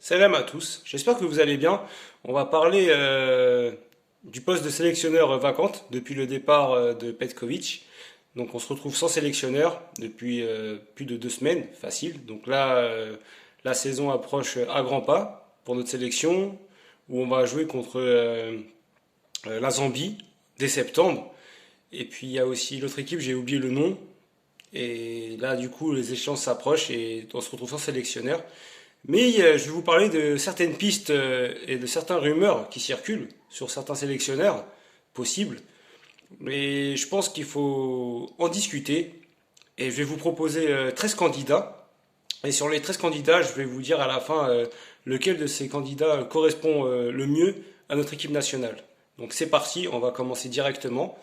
Salam à tous, j'espère que vous allez bien. On va parler du poste de sélectionneur vacante depuis le départ de Petkovic. Donc on se retrouve sans sélectionneur depuis plus de 2 semaines, facile. Donc là, la saison approche à grands pas pour notre sélection, où on va jouer contre la Zambie dès septembre. Et puis il y a aussi l'autre équipe, j'ai oublié le nom. Et là, du coup, les échéances s'approchent et on se retrouve sans sélectionneur. Mais je vais vous parler de certaines pistes et de certaines rumeurs qui circulent sur certains sélectionneurs possibles. Mais je pense qu'il faut en discuter et je vais vous proposer 13 candidats. Et sur les 13 candidats, je vais vous dire à la fin lequel de ces candidats correspond le mieux à notre équipe nationale. Donc c'est parti, on va commencer directement.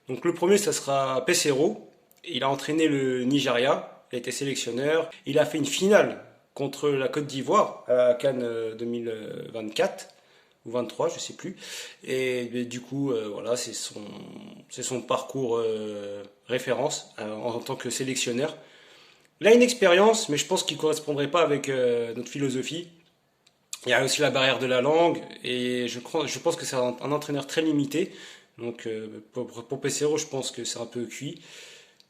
Donc le premier, ça sera Peseiro. Il a entraîné le Nigeria, il a été sélectionneur. Il a fait une finale contre la Côte d'Ivoire à la CAN 2024 ou 23, je sais plus. Et du coup, voilà, c'est son parcours référence en tant que sélectionneur. Il a une expérience, mais je pense qu'il ne correspondrait pas avec notre philosophie. Il y a aussi la barrière de la langue, et je pense que c'est un entraîneur très limité. Donc pour Pesero, je pense que c'est un peu cuit.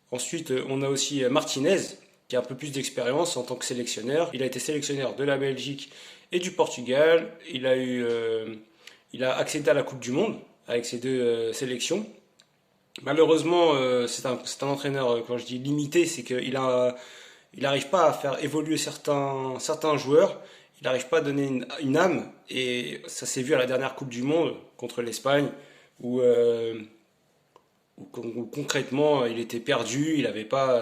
Ensuite, on a aussi Martinez, qui a un peu plus d'expérience en tant que sélectionneur. Il a été sélectionneur de la Belgique et du Portugal. Il a accédé à la Coupe du Monde avec ses deux sélections. Malheureusement, c'est un entraîneur, quand je dis limité, c'est il n'arrive pas à faire évoluer certains joueurs. Il n'arrive pas à donner une âme. Et ça s'est vu à la dernière Coupe du Monde contre l'Espagne, où où concrètement il était perdu, il n'avait pas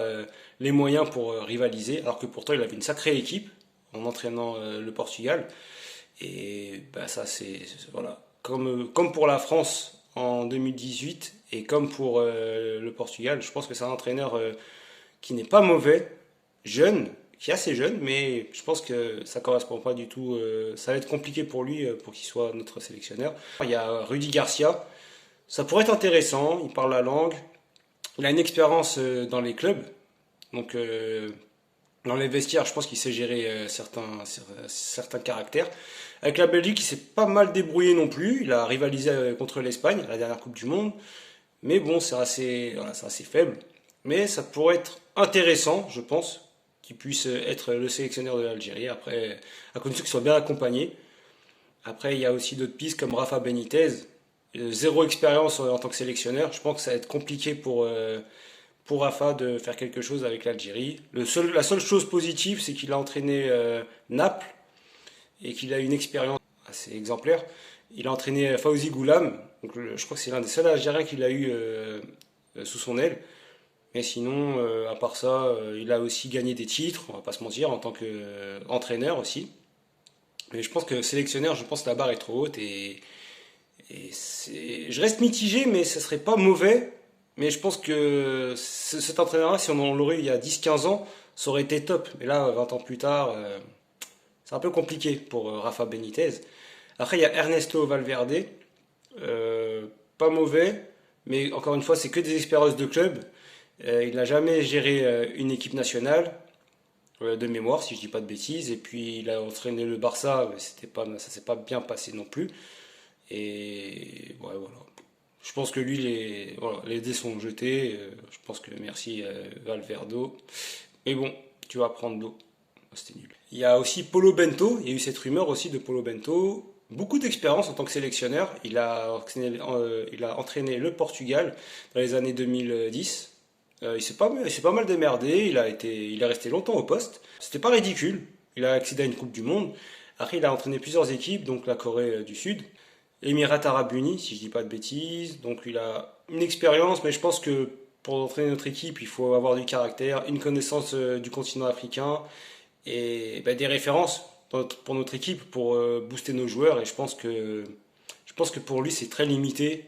les moyens pour rivaliser, alors que pourtant il avait une sacrée équipe en entraînant le Portugal. Et bah, ça voilà, comme pour la France en 2018 et comme pour le Portugal, je pense que c'est un entraîneur qui n'est pas mauvais, jeune, qui est assez jeune, mais je pense que ça correspond pas du tout. Ça va être compliqué pour lui pour qu'il soit notre sélectionneur. Il y a Rudy Garcia. Ça pourrait être intéressant, il parle la langue, il a une expérience dans les clubs, donc dans les vestiaires, je pense qu'il sait gérer certains caractères. Avec la Belgique, il s'est pas mal débrouillé non plus, il a rivalisé contre l'Espagne à la dernière Coupe du Monde, mais bon, voilà, c'est assez faible. Mais ça pourrait être intéressant, je pense, qu'il puisse être le sélectionneur de l'Algérie, après, à condition qu'il soit bien accompagné. Après, il y a aussi d'autres pistes comme Rafa Benitez, zéro expérience en tant que sélectionneur. Je pense que ça va être compliqué pour Rafa de faire quelque chose avec l'Algérie. La seule chose positive, c'est qu'il a entraîné Naples et qu'il a une expérience assez exemplaire. Il a entraîné Fawzi Goulam, donc je crois que c'est l'un des seuls Algériens qu'il a eu sous son aile. Mais sinon, à part ça, il a aussi gagné des titres, on va pas se mentir, en tant qu'entraîneur aussi. Mais je pense que sélectionneur, je pense que la barre est trop haute je reste mitigé, mais ce serait pas mauvais. Mais je pense que cet entraîneur-là, si on l'aurait eu il y a 10-15 ans, ça aurait été top. Mais là, 20 ans plus tard, c'est un peu compliqué pour Rafa Benitez. Après, il y a Ernesto Valverde. Pas mauvais, mais encore une fois, c'est que des expériences de club. Il n'a jamais géré une équipe nationale, de mémoire, si je dis pas de bêtises. Et puis, il a entraîné le Barça, mais ça s'est pas bien passé non plus. Et ouais, voilà. Je pense que lui, voilà, les dés sont jetés. Je pense que merci Valverdo. Mais bon, tu vas prendre l'eau. C'était nul. Il y a aussi Paulo Bento. Il y a eu cette rumeur aussi de Paulo Bento. Beaucoup d'expérience en tant que sélectionneur. Il a entraîné le Portugal dans les années 2010. Il s'est pas mal démerdé. Il est resté longtemps au poste. C'était pas ridicule. Il a accédé à une Coupe du Monde. Après, il a entraîné plusieurs équipes, donc la Corée du Sud. Émirats Arabes Unis, si je dis pas de bêtises. Donc il a une expérience, mais je pense que pour entraîner notre équipe, il faut avoir du caractère, une connaissance du continent africain et des références pour notre équipe, pour booster nos joueurs. Et je pense que pour lui, c'est très limité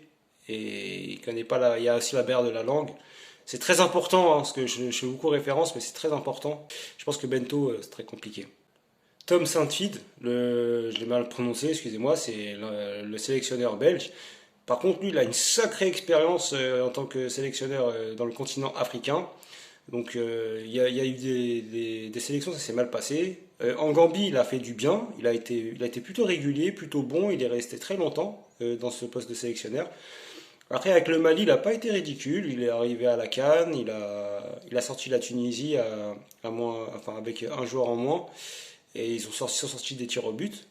et il connaît pas il y a aussi la barrière de la langue. C'est très important, hein, parce que je fais beaucoup référence, mais c'est très important. Je pense que Bento, c'est très compliqué. Tom Saintfiet, je l'ai mal prononcé, excusez-moi, c'est le sélectionneur belge. Par contre, lui, il a une sacrée expérience en tant que sélectionneur dans le continent africain. Donc il y a eu des sélections, ça s'est mal passé. En Gambie, il a fait du bien, il a été plutôt régulier, plutôt bon, il est resté très longtemps dans ce poste de sélectionneur. Après, avec le Mali, il n'a pas été ridicule, il est arrivé à la CAN, il a sorti la Tunisie à moins, enfin, avec un joueur en moins, et sont sortis des tirs au but.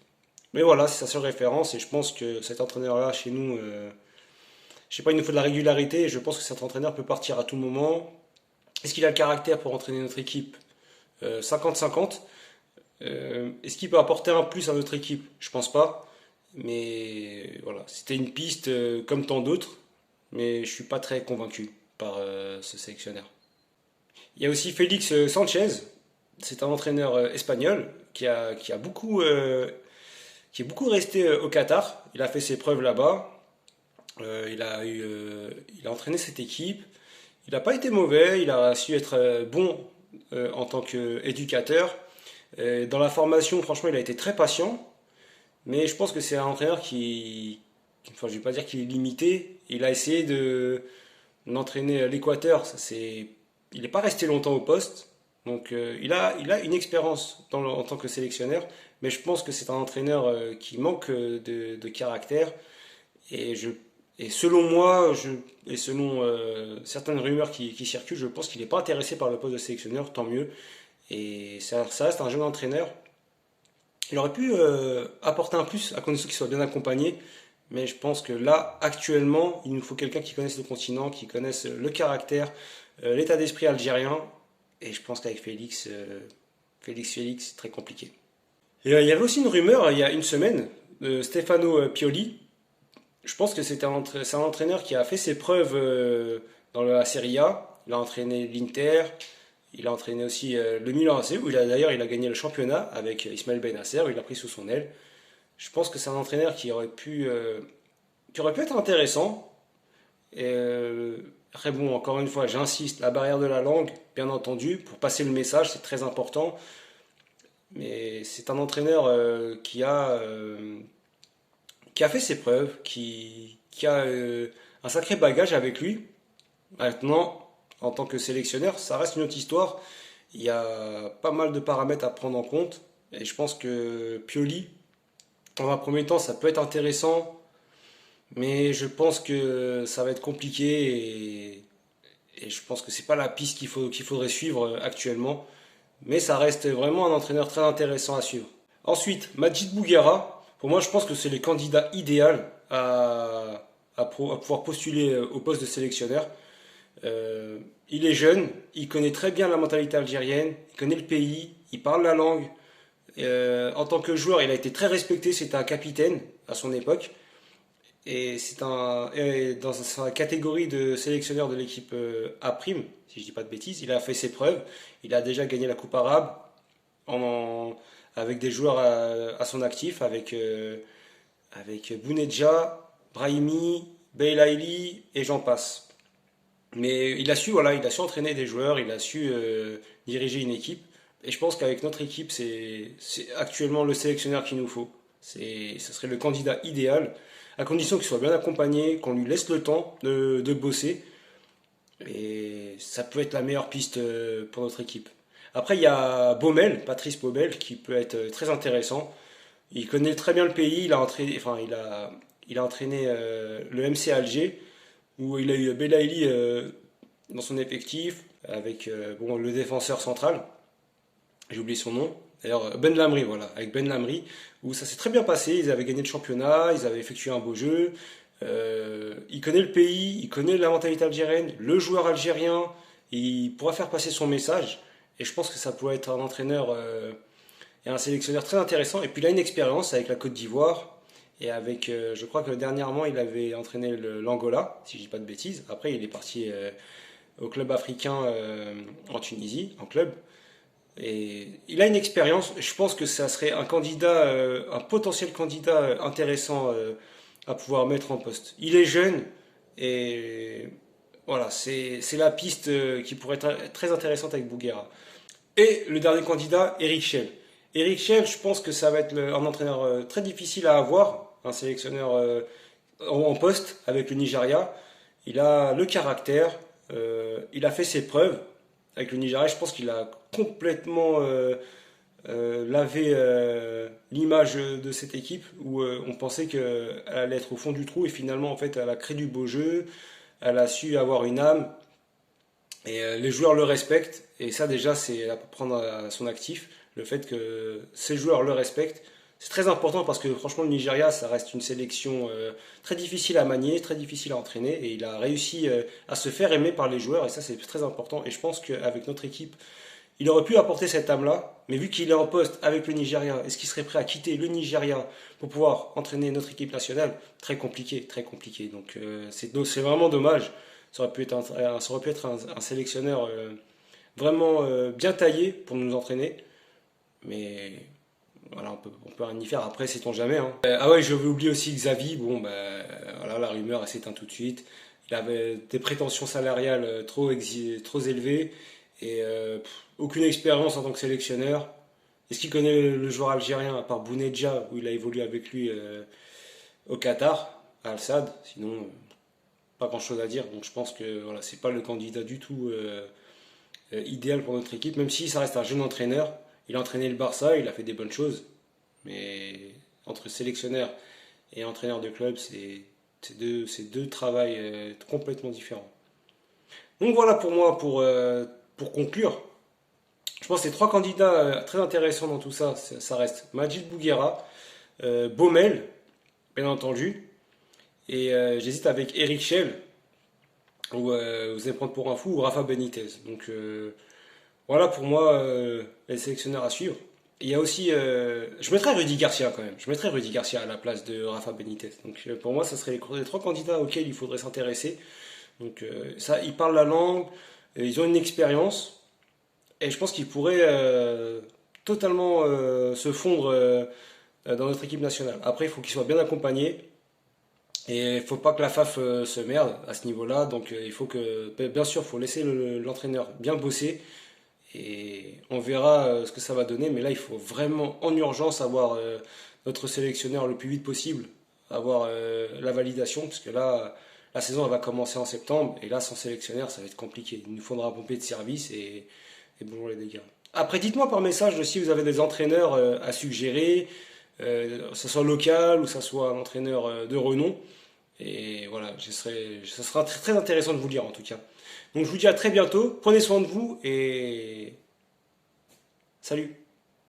Mais voilà, c'est sa seule référence, et je pense que cet entraîneur-là, chez nous, je sais pas, il nous faut de la régularité, et je pense que cet entraîneur peut partir à tout moment. Est-ce qu'il a le caractère pour entraîner notre équipe? 50-50. Est-ce qu'il peut apporter un plus à notre équipe? Je pense pas. Mais voilà, c'était une piste comme tant d'autres, mais je suis pas très convaincu par ce sélectionneur. Il y a aussi Félix Sanchez, c'est un entraîneur espagnol qui est beaucoup resté au Qatar. Il a fait ses preuves là-bas. Il a entraîné cette équipe. Il n'a pas été mauvais. Il a su être bon en tant qu'éducateur. Dans la formation, franchement, il a été très patient. Mais je pense que c'est un entraîneur enfin, je vais pas dire qu'il est limité. Il a essayé de d'entraîner l'Équateur. Il n'est pas resté longtemps au poste. Donc, il a une expérience en tant que sélectionneur. Mais je pense que c'est un entraîneur qui manque de caractère. Et, je, et selon moi, et selon certaines rumeurs qui circulent, je pense qu'il n'est pas intéressé par le poste de sélectionneur, tant mieux. Et ça reste un jeune entraîneur. Il aurait pu apporter un plus à condition qu'il soit bien accompagné, mais je pense que là, actuellement, il nous faut quelqu'un qui connaisse le continent, qui connaisse le caractère, l'état d'esprit algérien, et je pense qu'avec Félix, c'est très compliqué. Et il y avait aussi une rumeur il y a une semaine de Stefano Pioli. Je pense que c'est un entraîneur qui a fait ses preuves dans la Serie A. Il a entraîné l'Inter, il a entraîné aussi le Milan AC, où il a gagné le championnat avec Ismaël Benasser, où il a pris sous son aile. Je pense que c'est un entraîneur qui aurait pu être intéressant. Et, après, bon, encore une fois, j'insiste, la barrière de la langue, bien entendu, pour passer le message, c'est très important. Mais c'est un entraîneur qui a fait ses preuves, qui a un sacré bagage avec lui. Maintenant, en tant que sélectionneur, ça reste une autre histoire. Il y a pas mal de paramètres à prendre en compte. Et je pense que Pioli, dans un premier temps, ça peut être intéressant. Mais je pense que ça va être compliqué. Et je pense que c'est pas la piste qu'il faudrait suivre actuellement. Mais ça reste vraiment un entraîneur très intéressant à suivre. Ensuite, Majid Bouguera. Pour moi, je pense que c'est le candidat idéal à pouvoir postuler au poste de sélectionneur. Il est jeune, il connaît très bien la mentalité algérienne, il connaît le pays, il parle la langue. En tant que joueur, il a été très respecté, c'était un capitaine à son époque. Et dans sa catégorie de sélectionneur de l'équipe A', si je dis pas de bêtises, il a fait ses preuves. Il a déjà gagné la Coupe arabe avec des joueurs son actif, avec Bounedja, Brahimi, Belaïli et j'en passe. Mais il a su entraîner des joueurs, il a su diriger une équipe. Et je pense qu'avec notre équipe, c'est actuellement le sélectionneur qu'il nous faut. Ce serait le candidat idéal, à condition qu'il soit bien accompagné, qu'on lui laisse le temps de bosser. Et ça peut être la meilleure piste pour notre équipe. Après, il y a Patrice Baumel, qui peut être très intéressant. Il connaît très bien le pays, il a entraîné le MC Alger, où il a eu Belaïli dans son effectif, avec le défenseur central, j'ai oublié son nom, d'ailleurs Ben Lamri, voilà, avec Ben Lamri, où ça s'est très bien passé, ils avaient gagné le championnat, ils avaient effectué un beau jeu, il connaît le pays, il connaît la mentalité algérienne, le joueur algérien, il pourra faire passer son message, et je pense que ça pourrait être un entraîneur et un sélectionneur très intéressant, et puis il a une expérience avec la Côte d'Ivoire, et avec, je crois que dernièrement, il avait entraîné l'Angola, si je dis pas de bêtises. Après, il est parti au club africain en Tunisie, en club. Et il a une expérience. Je pense que ça serait un potentiel candidat intéressant à pouvoir mettre en poste. Il est jeune et voilà, c'est la piste qui pourrait être très intéressante avec Bouguera. Et le dernier candidat, Eric Schell. Eric Schell, je pense que ça va être un entraîneur très difficile à avoir, un sélectionneur en poste avec le Nigeria. Il a le caractère, il a fait ses preuves. avec le Nigeria. Je pense qu'il a complètement lavé l'image de cette équipe où on pensait qu'elle allait être au fond du trou et finalement en fait elle a créé du beau jeu, elle a su avoir une âme et les joueurs le respectent et ça déjà c'est à prendre à son actif. Le fait que ces joueurs le respectent, c'est très important parce que franchement le Nigeria ça reste une sélection très difficile à manier, très difficile à entraîner et il a réussi à se faire aimer par les joueurs et ça c'est très important et je pense qu'avec notre équipe il aurait pu apporter cette âme-là, mais vu qu'il est en poste avec le Nigeria, est-ce qu'il serait prêt à quitter le Nigeria pour pouvoir entraîner notre équipe nationale? Très compliqué, très compliqué. Donc c'est vraiment dommage. Ça aurait pu être un sélectionneur vraiment bien taillé pour nous entraîner, mais voilà, on peut rien y faire. Après, sait-on jamais. Hein. Ah ouais, je vais oublier aussi Xavi. Bon, ben voilà, la rumeur elle s'éteint tout de suite. Il avait des prétentions salariales trop élevées et aucune expérience en tant que sélectionneur. Est-ce qu'il connaît le joueur algérien à part Bounedjah où il a évolué avec lui au Qatar, à Al Sadd? Sinon, pas grand-chose à dire. Donc je pense que voilà, c'est pas le candidat du tout idéal pour notre équipe, même si ça reste un jeune entraîneur. Il a entraîné le Barça, il a fait des bonnes choses, mais entre sélectionneur et entraîneur de club, c'est deux travails complètement différents. Donc voilà pour moi, pour conclure. Je pense que ces trois candidats très intéressants dans tout ça, ça reste Majid Bouguera, Baumel, bien entendu, et j'hésite avec Eric Schell, ou vous allez prendre pour un fou, ou Rafa Benitez. Donc voilà pour moi les sélectionneurs à suivre. Il y a aussi, je mettrais Rudy Garcia quand même. Je mettrais Rudy Garcia à la place de Rafa Benitez. Donc pour moi, ça serait les trois candidats auxquels il faudrait s'intéresser. Donc ça, ils parlent la langue, ils ont une expérience, et je pense qu'ils pourraient totalement se fondre dans notre équipe nationale. Après, il faut qu'ils soient bien accompagnés. Et il ne faut pas que la FAF se merde à ce niveau-là. Donc il faut que, bien sûr, il faut laisser l'entraîneur bien bosser. Et on verra ce que ça va donner. Mais là, il faut vraiment en urgence avoir notre sélectionneur le plus vite possible, avoir la validation. Parce que là, la saison elle va commencer en septembre. Et là, sans sélectionneur, ça va être compliqué. Il nous faudra pomper de service et bonjour les dégâts. Après, dites-moi par message si vous avez des entraîneurs à suggérer, que ce soit local ou que ce soit un entraîneur de renom. Et voilà, ce sera très, très intéressant de vous lire en tout cas. Donc je vous dis à très bientôt, prenez soin de vous et salut!